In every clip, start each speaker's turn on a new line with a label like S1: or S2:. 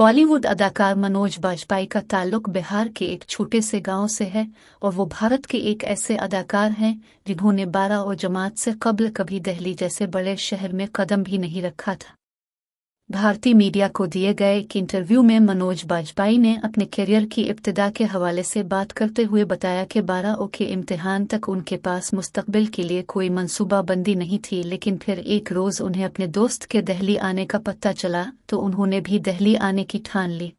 S1: बॉलीवुड अदाकार मनोज बाजपेयी का ताल्लुक बिहार के एक छोटे से गांव से है और वो भारत के एक ऐसे अदाकार हैं जिन्होंने 12 और जमात से कब्ल कभी दिल्ली जैसे बड़े शहर में कदम भी नहीं रखा था। भारतीय मीडिया को दिए गए एक इंटरव्यू में मनोज बाजपेयी ने अपने करियर की इब्तिदा के हवाले से बात करते हुए बताया कि 12 के इम्तिहान तक उनके पास मुस्तकबिल के लिए कोई मंसूबाबंदी नहीं थी, लेकिन फिर एक रोज़ उन्हें अपने दोस्त के दिल्ली आने का पता चला तो उन्होंने भी दिल्ली आने की ठान ली।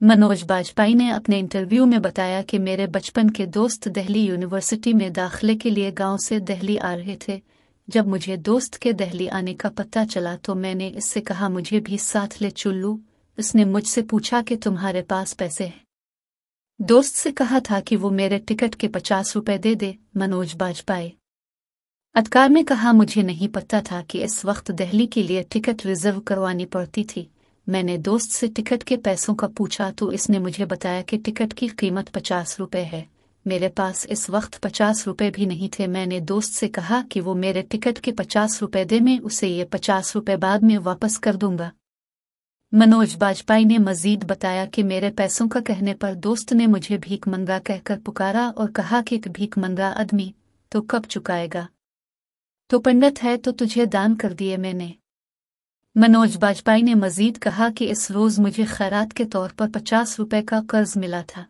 S1: मनोज बाजपेयी ने अपने इंटरव्यू में बताया कि मेरे बचपन के दोस्त दिल्ली यूनिवर्सिटी में दाखिले के लिए गाँव से दिल्ली आ रहे थे। जब मुझे दोस्त के दिल्ली आने का पता चला तो मैंने इससे कहा मुझे भी साथ ले चल लूं। उसने मुझसे पूछा कि तुम्हारे पास पैसे हैं? दोस्त से कहा था कि वो मेरे टिकट के 50 रुपए दे दे। मनोज बाजपेयी अदकार ने कहा, मुझे नहीं पता था कि इस वक्त दिल्ली के लिए टिकट रिजर्व करवानी पड़ती थी। मैंने दोस्त से टिकट के पैसों का पूछा तो इसने मुझे बताया कि टिकट की कीमत 50 रुपए है। मेरे पास इस वक्त 50 रुपए भी नहीं थे। मैंने दोस्त से कहा कि वो मेरे टिकट के 50 रुपए दे, मैं उसे ये 50 रुपए बाद में वापस कर दूंगा। मनोज बाजपेयी ने मजीद बताया कि मेरे पैसों का कहने पर दोस्त ने मुझे भीख मंगा कहकर पुकारा और कहा कि भीख मंगा आदमी तो कब चुकाएगा? तो पंडित है तो तुझे दान कर दिए मैंने। मनोज बाजपेयी ने मजीद कहा कि इस रोज़ मुझे खैरात के तौर पर 50 रुपए का कर्ज मिला था।